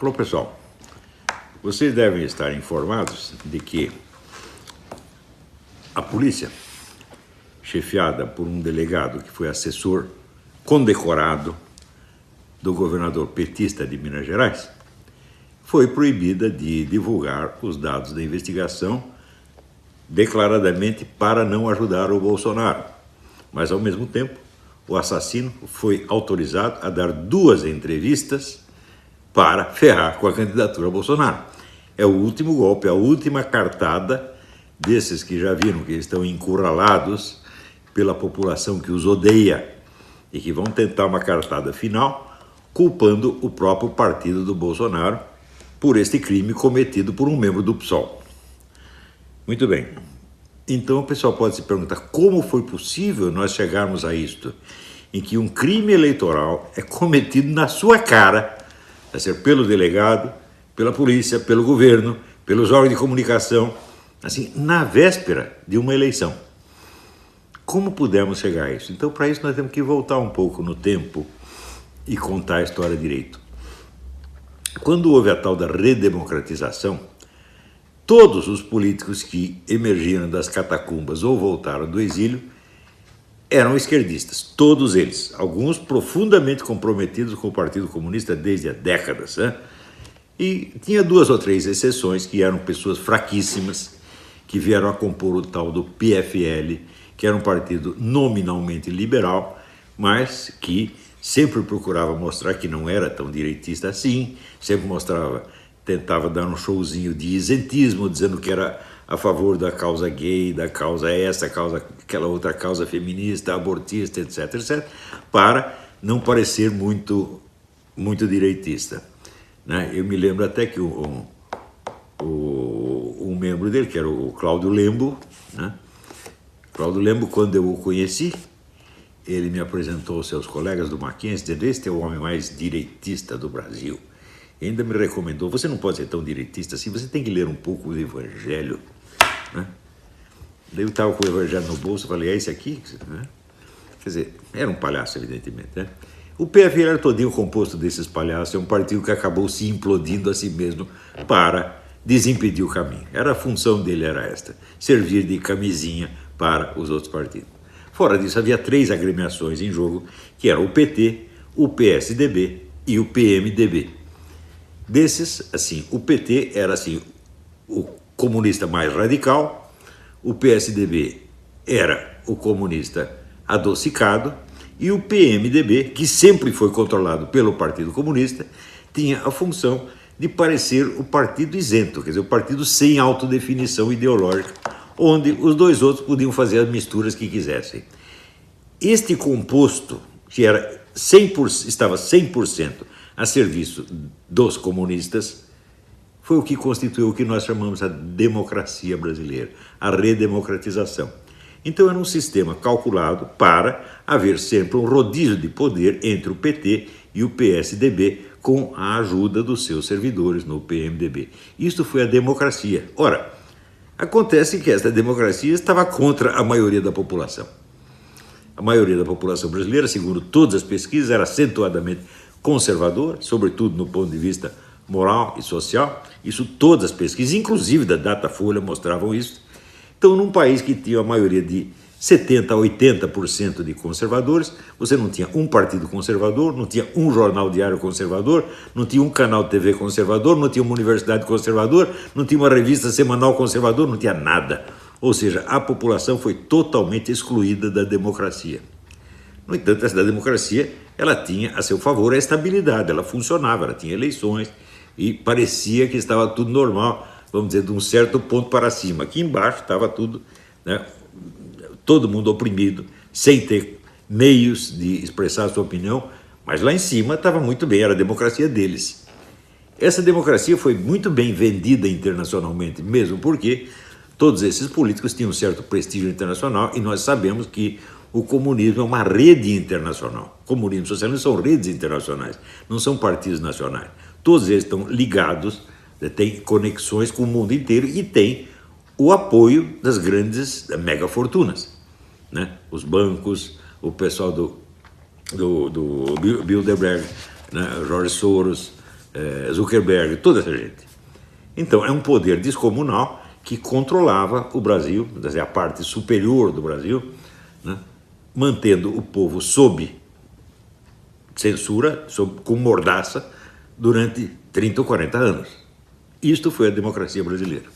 Alô, pessoal, vocês devem estar informados de que a polícia, chefiada por um delegado que foi assessor condecorado do governador petista de Minas Gerais, foi proibida de divulgar os dados da investigação declaradamente para não ajudar o Bolsonaro. Mas, ao mesmo tempo, o assassino foi autorizado a dar 2 entrevistas para ferrar com a candidatura ao Bolsonaro. É o último golpe, a última cartada desses que já viram que estão encurralados pela população que os odeia e que vão tentar uma cartada final culpando o próprio partido do Bolsonaro por este crime cometido por um membro do PSOL. Muito bem. Então o pessoal pode se perguntar como foi possível nós chegarmos a isto, em que um crime eleitoral é cometido na sua cara, a ser pelo delegado, pela polícia, pelo governo, pelos órgãos de comunicação, assim, na véspera de uma eleição. Como pudemos chegar a isso? Então, para isso, nós temos que voltar um pouco no tempo e contar a história direito. Quando houve a tal da redemocratização, todos os políticos que emergiram das catacumbas ou voltaram do exílio eram esquerdistas, todos eles, alguns profundamente comprometidos com o Partido Comunista desde há décadas, né? E tinha 2 ou 3 exceções que eram pessoas fraquíssimas, que vieram a compor o tal do PFL, que era um partido nominalmente liberal, mas que sempre procurava mostrar que não era tão direitista assim, sempre tentava dar um showzinho de isentismo, dizendo que era a favor da causa gay, da causa essa, aquela outra causa feminista, abortista, etc., etc., para não parecer muito direitista, né? Eu me lembro até que um membro dele, que era o Cláudio Lembo, né? Cláudio Lembo, quando eu o conheci, ele me apresentou aos seus colegas do Mackenzie, dizendo: este é o homem mais direitista do Brasil. E ainda me recomendou: você não pode ser tão direitista assim, você tem que ler um pouco do Evangelho, né? Daí eu estava com o Evangelho no bolso, falei: é esse aqui? Né? Quer dizer, era um palhaço, evidentemente, né? O PFL era todinho composto desses palhaços, é um partido que acabou se implodindo a si mesmo para desimpedir o caminho. A função dele era esta: servir de camisinha para os outros partidos. Fora disso, havia 3 agremiações em jogo, que eram o PT, o PSDB e o PMDB. Desses, assim, o PT era assim, o comunista mais radical, o PSDB era o comunista adocicado e o PMDB, que sempre foi controlado pelo Partido Comunista, tinha a função de parecer o partido isento, quer dizer, o partido sem autodefinição ideológica, onde os 2 outros podiam fazer as misturas que quisessem. Este composto, que era estava 100% a serviço dos comunistas, foi o que constituiu o que nós chamamos a democracia brasileira, a redemocratização. Então era um sistema calculado para haver sempre um rodízio de poder entre o PT e o PSDB, com a ajuda dos seus servidores no PMDB. Isto foi a democracia. Ora, acontece que esta democracia estava contra a maioria da população. A maioria da população brasileira, segundo todas as pesquisas, era acentuadamente conservador, sobretudo no ponto de vista moral e social. Isso todas as pesquisas, inclusive da Datafolha, mostravam isso. Então, num país que tinha a maioria de 70% a 80% de conservadores, você não tinha um partido conservador, não tinha um jornal diário conservador, não tinha um canal de TV conservador, não tinha uma universidade conservadora, não tinha uma revista semanal conservadora, não tinha nada. Ou seja, a população foi totalmente excluída da democracia. No entanto, essa democracia, ela tinha a seu favor a estabilidade, ela funcionava, ela tinha eleições e parecia que estava tudo normal, vamos dizer, de um certo ponto para cima. Aqui embaixo estava tudo, né, todo mundo oprimido, sem ter meios de expressar a sua opinião, mas lá em cima estava muito bem, era a democracia deles. Essa democracia foi muito bem vendida internacionalmente, mesmo porque todos esses políticos tinham um certo prestígio internacional e nós sabemos que o comunismo é uma rede internacional. Comunismo e socialismo são redes internacionais, não são partidos nacionais. Todos eles estão ligados, têm conexões com o mundo inteiro e têm o apoio das grandes megafortunas, né? Os bancos, o pessoal do Bilderberg, né? Jorge Soros, Zuckerberg, toda essa gente. Então, é um poder descomunal que controlava o Brasil, quer dizer, a parte superior do Brasil, né, mantendo o povo sob censura, com mordaça, durante 30 ou 40 anos. Isto foi a democracia brasileira.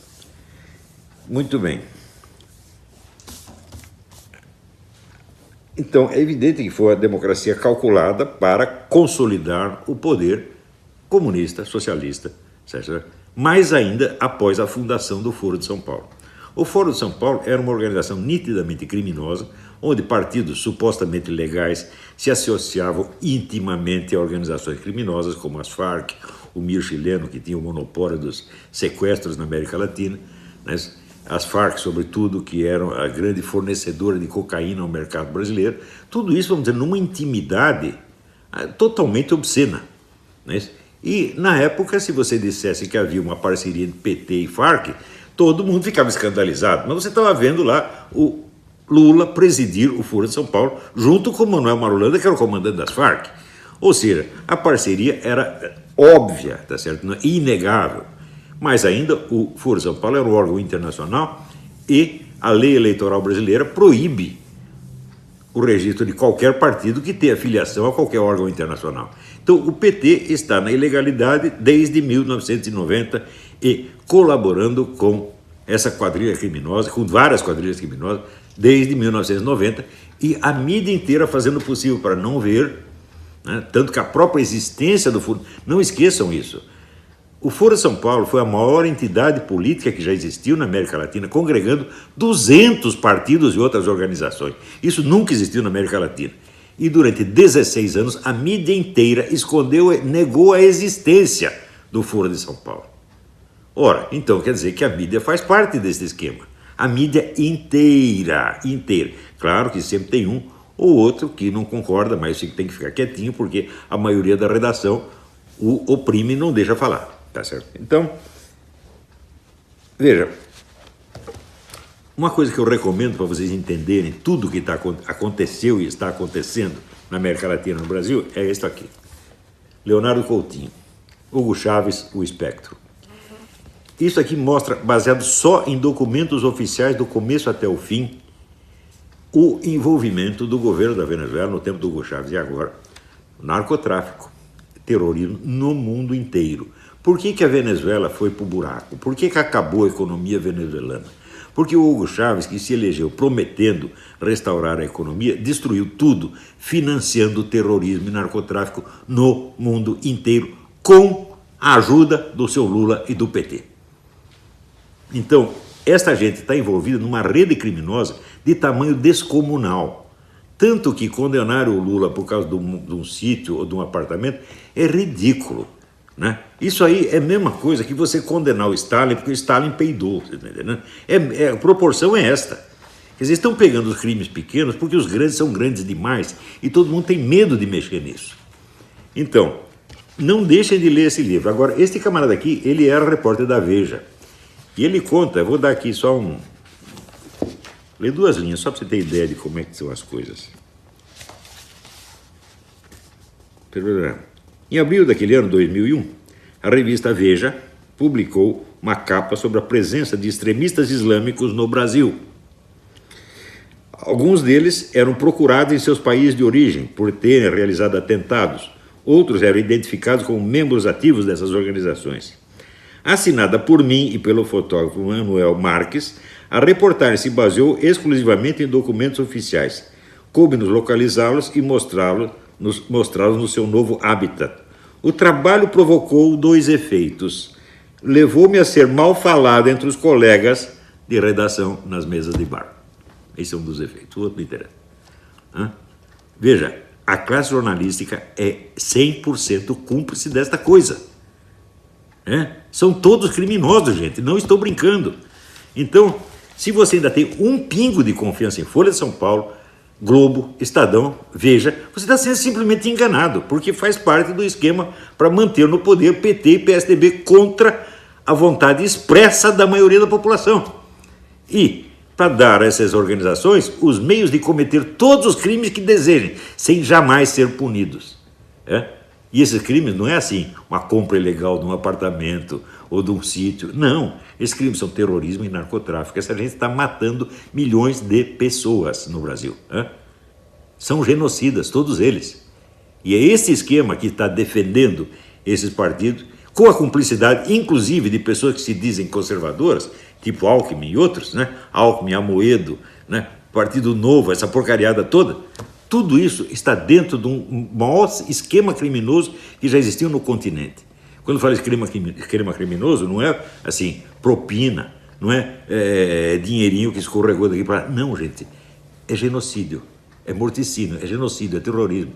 Muito bem. Então, é evidente que foi a democracia calculada para consolidar o poder comunista, socialista, etc. Mais ainda após a fundação do Foro de São Paulo. O Foro de São Paulo era uma organização nitidamente criminosa, onde partidos supostamente legais se associavam intimamente a organizações criminosas, como as Farc, o MIR chileno, que tinha o monopólio dos sequestros na América Latina, né? As Farc, sobretudo, que eram a grande fornecedora de cocaína ao mercado brasileiro. Tudo isso, vamos dizer, numa intimidade totalmente obscena, né? E, na época, se você dissesse que havia uma parceria de PT e Farc, todo mundo ficava escandalizado. Mas você estava vendo lá o Lula presidir o Foro de São Paulo, junto com o Manuel Marulanda, que era o comandante das Farc. Ou seja, a parceria era óbvia, tá certo? Inegável. Mas ainda o Foro de São Paulo era um órgão internacional e a lei eleitoral brasileira proíbe o registro de qualquer partido que tenha filiação a qualquer órgão internacional. Então, o PT está na ilegalidade desde 1990 e colaborando com essa quadrilha criminosa, com várias quadrilhas criminosas, desde 1990, e a mídia inteira fazendo o possível para não ver, né, tanto que a própria existência do Foro... Não esqueçam isso. O Foro de São Paulo foi a maior entidade política que já existiu na América Latina, congregando 200 partidos e outras organizações. Isso nunca existiu na América Latina. E durante 16 anos, a mídia inteira escondeu, negou a existência do Foro de São Paulo. Ora, então quer dizer que a mídia faz parte desse esquema. A mídia inteira. Claro que sempre tem um ou outro que não concorda, mas tem que ficar quietinho, porque a maioria da redação o oprime e não deixa falar. Tá certo? Então, veja, uma coisa que eu recomendo para vocês entenderem tudo que aconteceu e está acontecendo na América Latina e no Brasil é isso aqui. Leonardo Coutinho, Hugo Chávez, o Espectro. Isso aqui mostra, baseado só em documentos oficiais do começo até o fim, o envolvimento do governo da Venezuela no tempo do Hugo Chávez e agora, narcotráfico, terrorismo no mundo inteiro. Por que a Venezuela foi para o buraco? Por que acabou a economia venezuelana? Porque o Hugo Chávez, que se elegeu prometendo restaurar a economia, destruiu tudo, financiando o terrorismo e narcotráfico no mundo inteiro, com a ajuda do seu Lula e do PT. Então, esta gente está envolvida numa rede criminosa de tamanho descomunal. Tanto que condenaram o Lula por causa de um sítio ou de um apartamento é ridículo. Né? Isso aí é a mesma coisa que você condenar o Stalin porque o Stalin peidou. Né? A proporção é esta. Quer dizer, estão pegando os crimes pequenos porque os grandes são grandes demais e todo mundo tem medo de mexer nisso. Então, não deixem de ler esse livro. Agora, este camarada aqui, ele era repórter da Veja. E ele conta, eu vou dar aqui só ler 2 linhas, só para você ter ideia de como é que são as coisas. Em abril daquele ano, 2001, a revista Veja publicou uma capa sobre a presença de extremistas islâmicos no Brasil. Alguns deles eram procurados em seus países de origem por terem realizado atentados. Outros eram identificados como membros ativos dessas organizações. Assinada por mim e pelo fotógrafo Manuel Marques, a reportagem se baseou exclusivamente em documentos oficiais. Coube-nos localizá-los e mostrá-los no seu novo habitat. O trabalho provocou 2 efeitos. Levou-me a ser mal falado entre os colegas de redação nas mesas de bar. Esse é um dos efeitos, o outro não interessa. Veja, a classe jornalística é 100% cúmplice desta coisa. São todos criminosos, gente, não estou brincando. Então, se você ainda tem um pingo de confiança em Folha de São Paulo, Globo, Estadão, Veja, você está sendo simplesmente enganado, porque faz parte do esquema para manter no poder PT e PSDB contra a vontade expressa da maioria da população. E para dar a essas organizações os meios de cometer todos os crimes que desejem, sem jamais ser punidos. E esses crimes não é assim, uma compra ilegal de um apartamento ou de um sítio. Não, esses crimes são terrorismo e narcotráfico. Essa gente está matando milhões de pessoas no Brasil. São genocidas, todos eles. E é esse esquema que está defendendo esses partidos, com a cumplicidade, inclusive, de pessoas que se dizem conservadoras, tipo Alckmin e outros, né? Alckmin, Amoedo, né? Partido Novo, essa porcariada toda. Tudo isso está dentro de um maior esquema criminoso que já existiu no continente. Quando fala esquema criminoso, não é assim, propina, não é dinheirinho que escorregou daqui para lá. Não, gente, é genocídio, é morticínio, é genocídio, é terrorismo.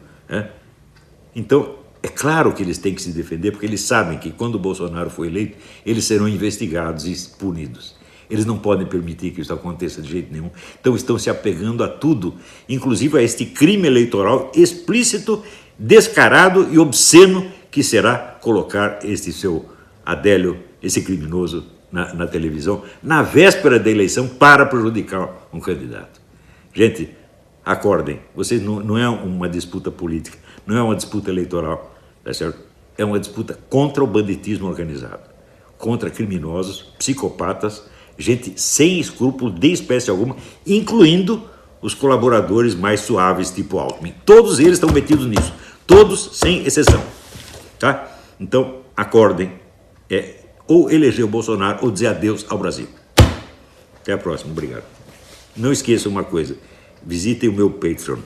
Então, é claro que eles têm que se defender, porque eles sabem que quando o Bolsonaro for eleito, eles serão investigados e punidos. Eles não podem permitir que isso aconteça de jeito nenhum. Então estão se apegando a tudo, inclusive a este crime eleitoral explícito, descarado e obsceno que será colocar este seu Adélio, esse criminoso, na televisão, na véspera da eleição, para prejudicar um candidato. Gente, acordem, vocês não é uma disputa política, não é uma disputa eleitoral, tá certo? É uma disputa contra o banditismo organizado, contra criminosos, psicopatas, gente sem escrúpulo de espécie alguma, incluindo os colaboradores mais suaves, tipo Alckmin. Todos eles estão metidos nisso, todos sem exceção, tá? Então, acordem, ou eleger o Bolsonaro ou dizer adeus ao Brasil. Até a próxima, obrigado. Não esqueçam uma coisa, visitem o meu Patreon.